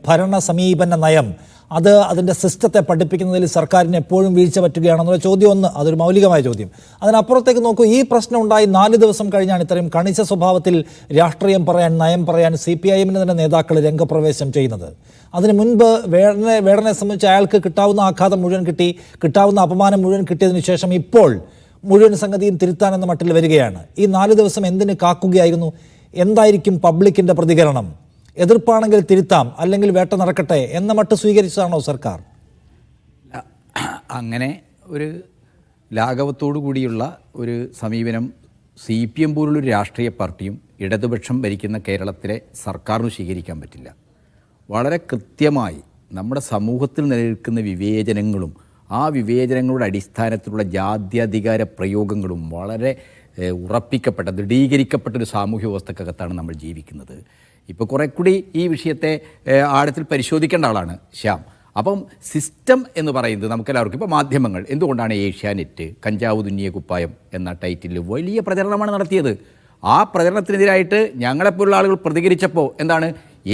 ഭരണ സമീപന നയം അത് അതിൻ്റെ സിസ്റ്റത്തെ പഠിപ്പിക്കുന്നതിൽ സർക്കാരിന് എപ്പോഴും വീഴ്ച പറ്റുകയാണെന്നുള്ള ചോദ്യം ഒന്ന്, അതൊരു മൗലികമായ ചോദ്യം. അതിനപ്പുറത്തേക്ക് നോക്കൂ, ഈ പ്രശ്നം ഉണ്ടായി 4 ദിവസം കഴിഞ്ഞാണ് ഇത്രയും കണിശ സ്വഭാവത്തിൽ രാഷ്ട്രീയം പറയാൻ, നയം പറയാൻ CPIM-ന് തന്നെ നേതാക്കൾ രംഗപ്രവേശം ചെയ്യുന്നത്. അതിന് മുൻപ് വേടനെ സംബന്ധിച്ച് അയാൾക്ക് കിട്ടാവുന്ന ആഘാതം മുഴുവൻ കിട്ടി, കിട്ടാവുന്ന അപമാനം മുഴുവൻ കിട്ടിയതിനു ശേഷം ഇപ്പോൾ മുഴുവൻ സംഗതിയും തിരുത്താനെന്ന മട്ടിൽ വരികയാണ്. ഈ 4 ദിവസം എന്തിന് കാക്കുകയായിരുന്നു? എന്തായിരിക്കും പബ്ലിക്കിൻ്റെ പ്രതികരണം? എതിർപ്പാണെങ്കിൽ തിരുത്താം, അല്ലെങ്കിൽ വേട്ട നടക്കട്ടെ എന്ന മട്ട് സ്വീകരിച്ചതാണോ സർക്കാർ? അങ്ങനെ ഒരു ലാഘവത്തോടു കൂടിയുള്ള ഒരു സമീപനം CPM പോലുള്ളൊരു രാഷ്ട്രീയ പാർട്ടിയും ഇടതുപക്ഷം ഭരിക്കുന്ന കേരളത്തിലെ സർക്കാരിന് സ്വീകരിക്കാൻ പറ്റില്ല. വളരെ കൃത്യമായി നമ്മുടെ സമൂഹത്തിൽ നിലനിൽക്കുന്ന വിവേചനങ്ങളും ആ വിവേചനങ്ങളുടെ അടിസ്ഥാനത്തിലുള്ള ജാത്യധികാര പ്രയോഗങ്ങളും വളരെ ഉറപ്പിക്കപ്പെട്ട, ദൃഢീകരിക്കപ്പെട്ടൊരു സാമൂഹ്യ വ്യവസ്ഥക്കകത്താണ് നമ്മൾ ജീവിക്കുന്നത്. ഇപ്പോൾ കുറേ കൂടി ഈ വിഷയത്തെ ആഴത്തിൽ പരിശോധിക്കേണ്ട ആളാണ് ശ്യാം. അപ്പം സിസ്റ്റം എന്ന് പറയുന്നത് നമുക്കെല്ലാവർക്കും, ഇപ്പോൾ മാധ്യമങ്ങൾ എന്തുകൊണ്ടാണ് ഏഷ്യാനെറ്റ് കഞ്ചാവ് തുന്നിയ കുപ്പായം എന്ന ടൈറ്റിൽ വലിയ പ്രചരണമാണ് നടത്തിയത്. ആ പ്രചരണത്തിനെതിരായിട്ട് ഞങ്ങളെപ്പോലുള്ള ആളുകൾ പ്രതികരിച്ചപ്പോൾ എന്താണ്,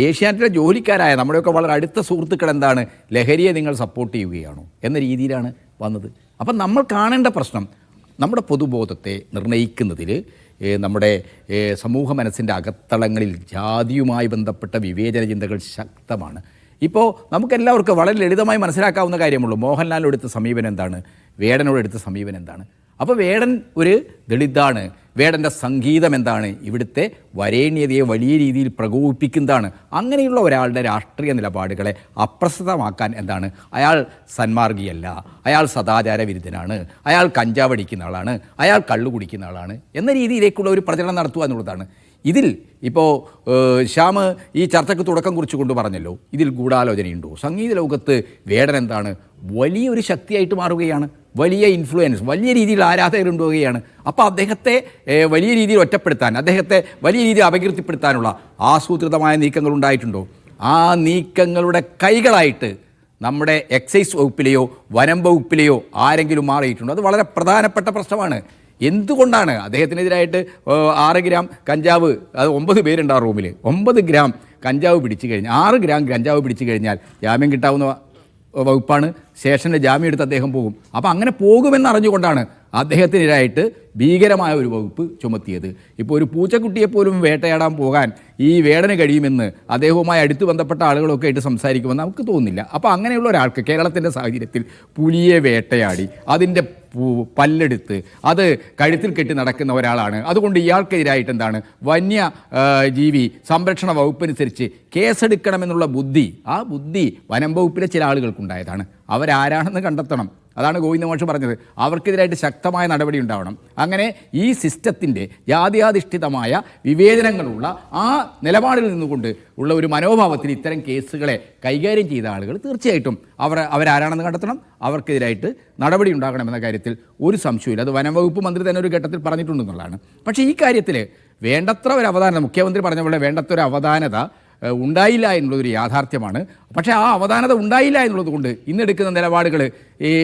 ഏഷ്യാനെറ്റിലെ ജോലിക്കാരായ നമ്മുടെയൊക്കെ വളരെ അടുത്ത സുഹൃത്തുക്കൾ എന്താണ്, ലഹരിയെ നിങ്ങൾ സപ്പോർട്ട് ചെയ്യുകയാണോ എന്ന രീതിയിലാണ് വന്നത്. അപ്പം നമ്മൾ കാണേണ്ട പ്രശ്നം നമ്മുടെ പൊതുബോധത്തെ നിർണ്ണയിക്കുന്നതിൽ നമ്മുടെ സമൂഹ മനസ്സിൻ്റെ അകത്തളങ്ങളിൽ ജാതിയുമായി ബന്ധപ്പെട്ട വിവേചന ചിന്തകൾ ശക്തമാണ്. ഇപ്പോൾ നമുക്കെല്ലാവർക്കും വളരെ ലളിതമായി മനസ്സിലാക്കാവുന്ന കാര്യമുള്ളൂ. മോഹൻലാലിനോടെടുത്ത സമീപനം എന്താണ്, വേടനോടെടുത്ത സമീപനം എന്താണ്? അപ്പോൾ വേടൻ ഒരു ദളിതാണ്, വേടൻ്റെ സംഗീതം എന്താണ്, ഇവിടുത്തെ വരേണ്യതയെ വലിയ രീതിയിൽ പ്രകോപിപ്പിക്കുന്നതാണ്. അങ്ങനെയുള്ള ഒരാളുടെ രാഷ്ട്രീയ നിലപാടുകളെ അപ്രസക്തമാക്കാൻ എന്താണ്, അയാൾ സന്മാർഗിയല്ല, അയാൾ സദാചാര വിരുദ്ധനാണ്, അയാൾ കഞ്ചാവ് അടിക്കുന്ന ആളാണ്, അയാൾ കള്ളു കുടിക്കുന്ന ആളാണ് എന്ന രീതിയിലേക്കുള്ള ഒരു പ്രചരണം നടത്തുക എന്നുള്ളതാണ്. ഇതിൽ ഇപ്പോൾ ശ്യാം ഈ ചർച്ചയ്ക്ക് തുടക്കം കുറിച്ചുകൊണ്ട് പറഞ്ഞല്ലോ, ഇതിൽ ഗൂഢാലോചനയുണ്ടോ? സംഗീത ലോകത്ത് വേടൻ എന്താണ്, വലിയൊരു ശക്തിയായിട്ട് മാറുകയാണ്, വലിയ ഇൻഫ്ലുവൻസ്, വലിയ രീതിയിൽ ആരാധകരുണ്ടാവുകയാണ്. അപ്പോൾ അദ്ദേഹത്തെ വലിയ രീതിയിൽ ഒറ്റപ്പെടുത്താൻ, അദ്ദേഹത്തെ വലിയ രീതിയിൽ അപകീർത്തിപ്പെടുത്താനുള്ള ആസൂത്രിതമായ നീക്കങ്ങൾ ഉണ്ടായിട്ടുണ്ടോ? ആ നീക്കങ്ങളുടെ കൈകളായിട്ട് നമ്മുടെ എക്സൈസ് വകുപ്പിലെയോ വനം വകുപ്പിലെയോ ആരെങ്കിലും മാറിയിട്ടുണ്ടോ? അത് വളരെ പ്രധാനപ്പെട്ട പ്രശ്നമാണ്. എന്തുകൊണ്ടാണ് അദ്ദേഹത്തിനെതിരായിട്ട് 6 ഗ്രാം കഞ്ചാവ്, അത് 9 പേരുണ്ട് ആ റൂമിൽ, 9 ഗ്രാം കഞ്ചാവ് പിടിച്ചു കഴിഞ്ഞാൽ, 6 ഗ്രാം കഞ്ചാവ് പിടിച്ചു കഴിഞ്ഞാൽ ജാമ്യം കിട്ടാവുന്ന വകുപ്പാണ്. സ്റ്റേഷൻ്റെ ജാമ്യം എടുത്ത് അദ്ദേഹം പോകും. അപ്പോൾ അങ്ങനെ പോകുമെന്നറിഞ്ഞുകൊണ്ടാണ് അദ്ദേഹത്തിനെതിരായിട്ട് ഭീകരമായ ഒരു വകുപ്പ് ചുമത്തിയത്. ഇപ്പോൾ ഒരു പൂച്ചക്കുട്ടിയെപ്പോലും വേട്ടയാടാൻ പോകാൻ ഈ വേടന് കഴിയുമെന്ന് അദ്ദേഹവുമായി അടുത്ത് ബന്ധപ്പെട്ട ആളുകളൊക്കെ ആയിട്ട് സംസാരിക്കുമെന്ന് നമുക്ക് തോന്നുന്നില്ല. അപ്പോൾ അങ്ങനെയുള്ള ഒരാൾക്ക് കേരളത്തിൻ്റെ സാഹചര്യത്തിൽ പുലിയെ വേട്ടയാടി അതിൻ്റെ പല്ലെടുത്ത് അത് കഴുത്തിൽ കെട്ടി നടക്കുന്ന ഒരാളാണ്. അതുകൊണ്ട് ഇയാൾക്കെതിരായിട്ട് എന്താണ്, വന്യ ജീവി സംരക്ഷണ വകുപ്പനുസരിച്ച് കേസെടുക്കണമെന്നുള്ള ബുദ്ധി, ആ ബുദ്ധി വനം വകുപ്പിലെ ചില ആളുകൾക്കുണ്ടായതാണ്. അവരാരാണെന്ന് കണ്ടെത്തണം. അതാണ് ഗോവിന്ദ മാഷ് പറഞ്ഞത്, അവർക്കെതിരായിട്ട് ശക്തമായ നടപടി ഉണ്ടാവണം. അങ്ങനെ ഈ സിസ്റ്റത്തിൻ്റെ ജാത്യാധിഷ്ഠിതമായ വിവേചനങ്ങളുള്ള ആ നിലപാടിൽ നിന്നുകൊണ്ട് ഉള്ള ഒരു മനോഭാവത്തിൽ ഇത്തരം കേസുകളെ കൈകാര്യം ചെയ്ത ആളുകൾ തീർച്ചയായിട്ടും അവരാരാണെന്ന് കണ്ടെത്തണം, അവർക്കെതിരായിട്ട് നടപടി ഉണ്ടാകണമെന്ന കാര്യത്തിൽ ഒരു സംശയമില്ല. അത് വനംവകുപ്പ് മന്ത്രി തന്നെ ഒരു ഘട്ടത്തിൽ പറഞ്ഞിട്ടുണ്ടെന്നുള്ളതാണ്. പക്ഷേ ഈ കാര്യത്തിൽ വേണ്ടത്ര ഒരു അവധാനത, മുഖ്യമന്ത്രി പറഞ്ഞ പോലെ വേണ്ടത്ര ഒരു അവധാനത ഉണ്ടായില്ല എന്നുള്ളതൊരു യാഥാർത്ഥ്യമാണ്. പക്ഷേ ആ അവധാനത ഉണ്ടായില്ല എന്നുള്ളത് കൊണ്ട് ഇന്നെടുക്കുന്ന നിലപാടുകൾ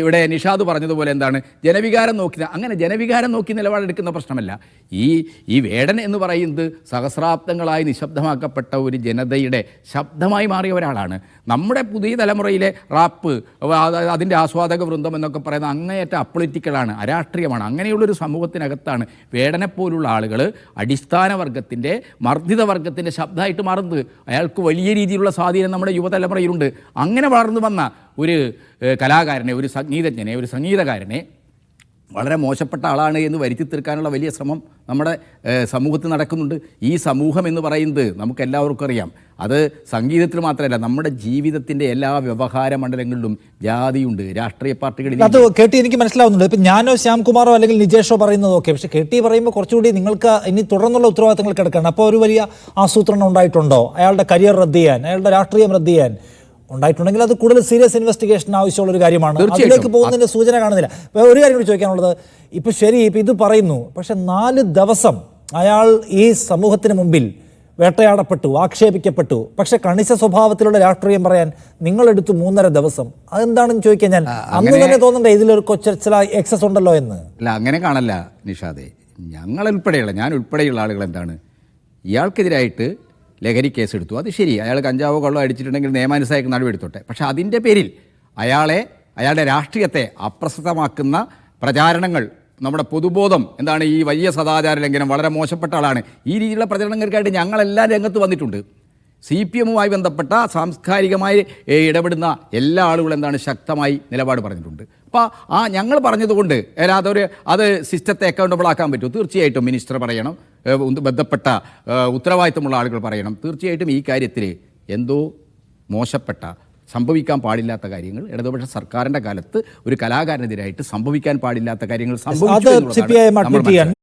ഇവിടെ നിഷാദ് പറഞ്ഞതുപോലെ എന്താണ്, ജനവികാരം നോക്കി, അങ്ങനെ ജനവികാരം നോക്കി നിലപാടെടുക്കുന്ന പ്രശ്നമല്ല. ഈ വേടൻ എന്ന് പറയുന്നത് സഹസ്രാബ്ദങ്ങളായി നിശബ്ദമാക്കപ്പെട്ട ഒരു ജനതയുടെ ശബ്ദമായി മാറിയ ഒരാളാണ്. നമ്മുടെ പുതിയ തലമുറയിലെ റാപ്പ്, അതിൻ്റെ ആസ്വാദക വൃന്ദം എന്നൊക്കെ പറയുന്നത് അങ്ങേയറ്റ അപ്പൊളിറ്റിക്കലാണ്, അരാഷ്ട്രീയമാണ്. അങ്ങനെയുള്ളൊരു സമൂഹത്തിനകത്താണ് വേടനെപ്പോലുള്ള ആളുകൾ അടിസ്ഥാന വർഗത്തിൻ്റെ, മർദ്ദിത വർഗത്തിൻ്റെ ശബ്ദമായിട്ട് മാറുന്നത്. അയാൾക്ക് വലിയ രീതിയിലുള്ള സ്വാധീനം നമ്മുടെ യുവതലമുറയിലുണ്ട്. അങ്ങനെ വളർന്നു വന്ന ഒരു കലാകാരനെ, ഒരു സംഗീതജ്ഞനെ, ഒരു സംഗീതകാരനെ വളരെ മോശപ്പെട്ട ആളാണ് എന്ന് വരുത്തി തീർക്കാനുള്ള വലിയ ശ്രമം നമ്മുടെ സമൂഹത്തിൽ നടക്കുന്നുണ്ട്. ഈ സമൂഹം എന്ന് പറയുന്നത് നമുക്കെല്ലാവർക്കും അറിയാം, അത് സംഗീതത്തിൽ മാത്രമല്ല നമ്മുടെ ജീവിതത്തിൻ്റെ എല്ലാ വ്യവഹാര മണ്ഡലങ്ങളിലും ജാതിയുണ്ട്. രാഷ്ട്രീയ പാർട്ടികളിൽ അത് കേട്ടി എനിക്ക് മനസ്സിലാവുന്നുണ്ട്. ഇപ്പം ഞാനോ ശ്യാംകുമാറോ അല്ലെങ്കിൽ നിജേഷോ പറയുന്നത് ഓക്കെ, പക്ഷേ കേട്ടി പറയുമ്പോൾ കുറച്ചുകൂടി നിങ്ങൾക്ക് ഇനി തുടർന്നുള്ള ഉത്തരവാദിത്തങ്ങൾ കിടക്കണം. അപ്പോൾ ഒരു വലിയ ആസൂത്രണം ഉണ്ടായിട്ടുണ്ടോ? അയാളുടെ കരിയർ റദ്ദ് ചെയ്യാൻ, അയാളുടെ രാഷ്ട്രീയം റദ്ദ് ചെയ്യാൻ ഉണ്ടായിട്ടുണ്ടെങ്കിൽ അത് കൂടുതൽ സീരിയസ് ഇൻവെസ്റ്റിഗേഷൻ ആവശ്യമുള്ള ഒരു കാര്യമാണ്. അതിലേക്ക് പോകുന്നതിൻ്റെ സൂചന കാണുന്നില്ല. ഒരു കാര്യം കൂടി ചോദിക്കാനുള്ളത്, ഇപ്പം ശരി, ഇപ്പം ഇത് പറയുന്നു, പക്ഷെ 4 ദിവസം അയാൾ ഈ സമൂഹത്തിന് മുമ്പിൽ വേട്ടയാടപ്പെട്ടു, ആക്ഷേപിക്കപ്പെട്ടു. പക്ഷെ കണിശ സ്വഭാവത്തിലുള്ള രാഷ്ട്രീയം പറയാൻ നിങ്ങളെടുത്തു 3.5 ദിവസം. അതെന്താണെന്ന് ചോദിക്കാൻ ഞാൻ അന്ന് തന്നെ തോന്നണ്ടേ ഇതിലൊരു ചില എക്സസ് ഉണ്ടല്ലോ എന്ന്? അല്ല, അങ്ങനെ കാണല്ല നിഷാദേ. ഞാൻ ഉൾപ്പെടെയുള്ള ആളുകൾ എന്താണ്, ഇയാൾക്കെതിരായിട്ട് ലഹരി കേസെടുത്തു. അത് ശരി, അയാൾ കഞ്ചാവോ കള്ളോ അടിച്ചിട്ടുണ്ടെങ്കിൽ നിയമാനുസരിച്ച് നടപടിയെടുത്തോട്ടെ. പക്ഷേ അതിൻ്റെ പേരിൽ അയാളുടെ രാഷ്ട്രീയത്തെ അപ്രസക്തമാക്കുന്ന പ്രചാരണങ്ങൾ, നമ്മുടെ പൊതുബോധം എന്താണ്, ഈ വലിയ സദാചാര ലംഘനം, വളരെ മോശപ്പെട്ട ആളാണ്, ഈ രീതിയിലുള്ള പ്രചരണങ്ങൾക്കായിട്ട് ഞങ്ങളെല്ലാം രംഗത്ത് വന്നിട്ടുണ്ട്. CPM-വുമായി ബന്ധപ്പെട്ട സാംസ്കാരികമായി ഇടപെടുന്ന എല്ലാ ആളുകളും എന്താണ് ശക്തമായി നിലപാട് പറഞ്ഞിട്ടുണ്ട്. അപ്പോൾ ഞങ്ങൾ പറഞ്ഞതുകൊണ്ട് അത് സിസ്റ്റത്തെ അക്കൗണ്ടബിൾ ആക്കാൻ പറ്റുമോ? തീർച്ചയായിട്ടും മിനിസ്റ്റർ പറയണം, ബന്ധപ്പെട്ട ഉത്തരവാദിത്തമുള്ള ആളുകൾ പറയണം. തീർച്ചയായിട്ടും ഈ കാര്യത്തിൽ എന്തോ മോശപ്പെട്ട, സംഭവിക്കാൻ പാടില്ലാത്ത കാര്യങ്ങൾ ഇടതുപക്ഷ സർക്കാരിൻ്റെ കാലത്ത് ഒരു കലാകാരനെതിരായിട്ട് സംഭവിക്കാൻ പാടില്ലാത്ത കാര്യങ്ങൾ സംഭവിച്ചു എന്നുള്ളതാണ് നമ്മൾ മനസ്സിലാക്കുന്നത്.